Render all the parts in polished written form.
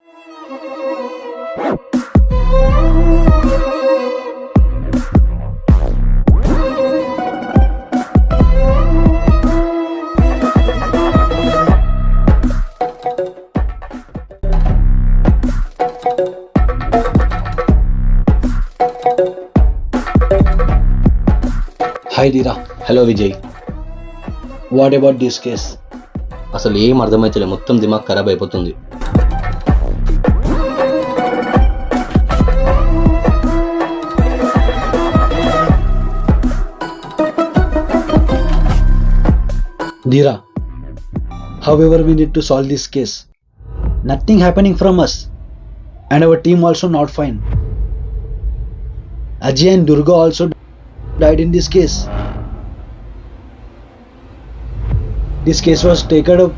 Hi Dheera. Hello Vijay. What about this case? అసలు ఏం అర్థమైతలే, మొత్తం దిమాగ్ ఖరాబ్ అయిపోతుంది. Dira, however, we need to solve this case. Nothing happening from us, and our team also not fine. Ajay and Durga also died in this case. This case was taken up.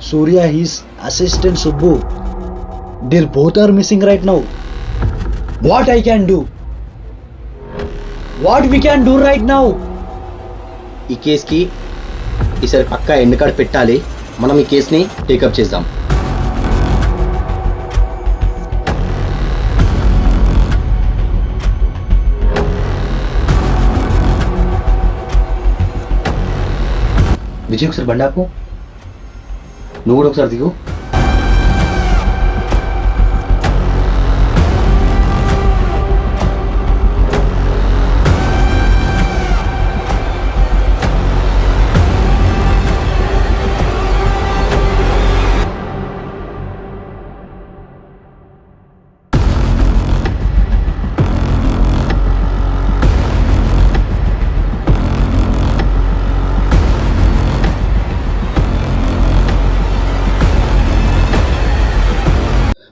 Surya, his assistant Subbu, they both are missing right now. What I can do? What we can do right now? ఈ కేసుకి ఈసారి పక్కా end card పెట్టాలి. మనం ఈ కేసుని take up చేద్దాం. విజయ్ ఒకసారి బండాపు, నువ్వు కూడా ఒకసారి దిగు.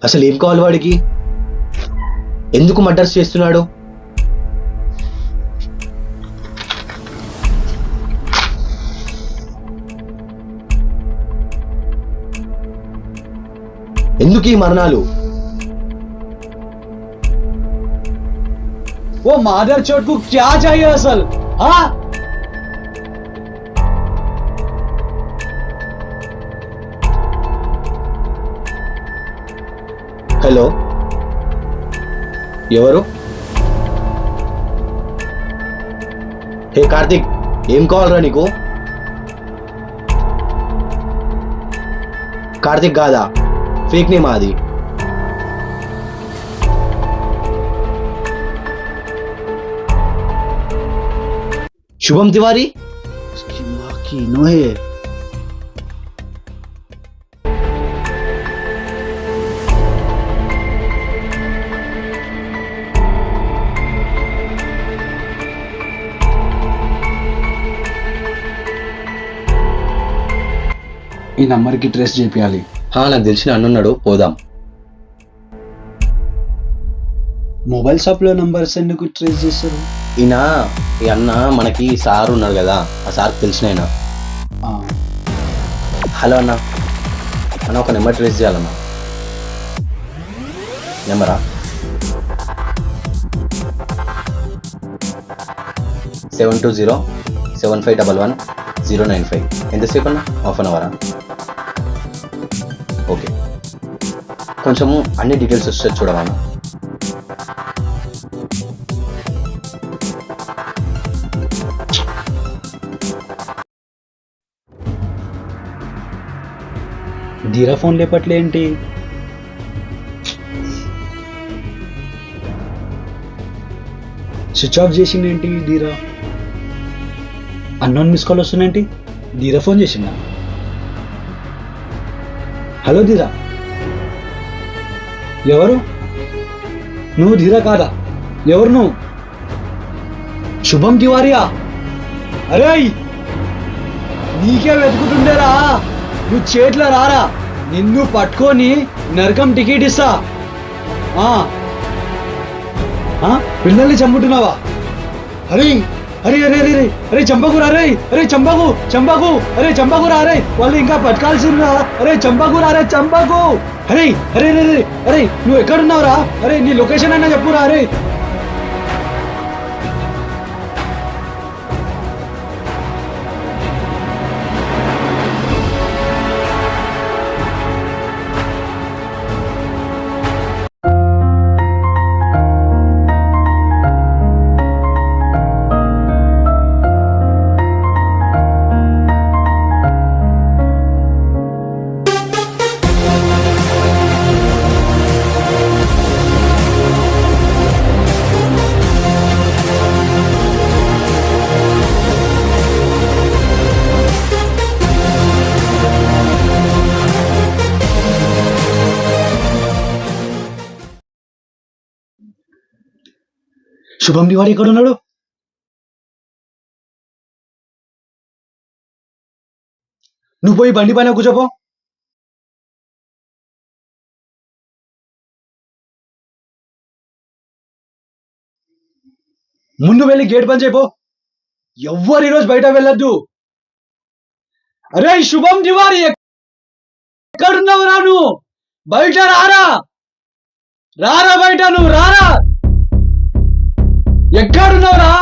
అసలు ఏం కావాలి వాడికి? ఎందుకు మర్డర్స్ చేస్తున్నాడు? ఎందుకు ఈ మరణాలు? वो मादर चोट को क्या चाहिए असल? हाँ, హలో, ఎవరు? హే కార్తిక్, ఏం కావాలరా నీకు? కార్తిక్ కాదా, ఫేక్ నేమ్ అది. శుభం తివారీ. इसकी माँ की नो है. ఈ నంబర్కి ట్రేస్ చేయాలి. నాకు తెలిసిన అన్నున్నాడు, పోదాం. మొబైల్ షాప్ లో నంబర్స్ ఎందుకు ట్రేస్ చేస్తారు? ఈయన ఈ అన్న మనకి సార్ ఉన్నాడు కదా, ఆ సార్కి తెలిసిన ఆయన. హలో అన్న, అన్న ఒక నెంబర్ ట్రేస్ చేయాలన్నా. నెంబరా 7207511095. ఎంతసేపు అన్న? హాఫ్ అన్ అవరా? ఓకే, కొంచెము అన్ని డీటెయిల్స్ వస్తుంది చూడవా? ధీరా ఫోన్ లేపట్లే ఏంటి? స్విచ్ ఆఫ్ చేసింది ఏంటి ధీరా? అన్నోన్ మిస్ కాల్ వస్తుందేంటి? ధీరా ఫోన్ చేసిందా? హలో ధీరా, ఎవరు నువ్వు? ధీరా కాదా? ఎవరు నువ్వు? శుభం తివారియా? అరే నీకే వెతుకుతుండేరా, నువ్వు చేతిలో రారా, నిన్ను పట్టుకొని నరకం టికెట్ ఇస్తా. పిల్లల్ని చంపుతున్నావా? అరే అరే అరే అరే అరే చంపకురా, అరే అరే చంపకు చంపకు, అరే చంపకురా, అరే వాళ్ళు ఇంకా పట్టుకాల్సిందిరా, అరే చంపకురా, అరే చంపకు, అరే అరే అరే అరే నువ్వు ఎక్కడున్నావురా? అరే నీ లొకేషన్ అన్నా చెప్పురా. అరే శుభం నివారి ఎక్కడ ఉన్నాడు? నువ్వు పోయి బండి పైన కూర్చోపో. ముందు వెళ్ళి గేట్ బంద్ చేయపో. ఎవ్వరు ఈరోజు బయట వెళ్ళొద్దు. అరే శుభం నివారి ఎక్కడున్నావు రా నువ్వు? బయట రారా, రారా బయట, నువ్వు రారా. ఎక్కడున్నావురా?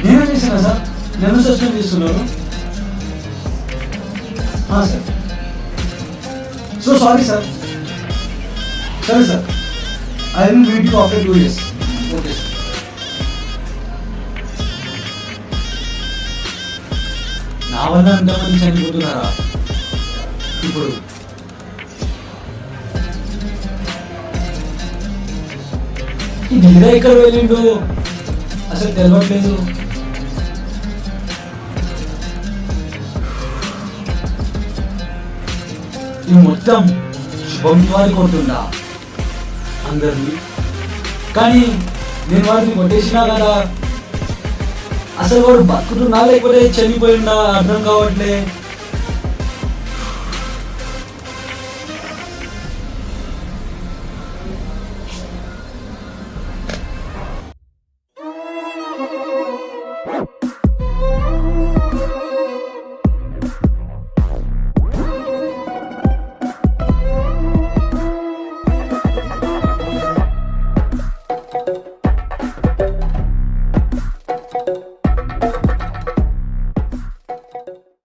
నేనేం చేసినా సార్? నన్ను సస్పెండ్ చేస్తున్నారు. Sir so sorry sir. సరే sir, I will meet you after 2 years. Okay sir. నా వల్ల ఎంతమంది చనిపోతున్నారా ఇప్పుడు? ఈ నిద్ర ఎక్కడ వెళ్ళిండు అసలు తెలియట్లేదు. ఈ మొత్తం శుభం వారి కొట్టుండా అందరినీ. కానీ నేను వాడిని కొట్టేసినా కదా, అసలు వాడు బతుకుతున్నా లేకపోతే చనిపోయిందా అర్థం కావట్లే.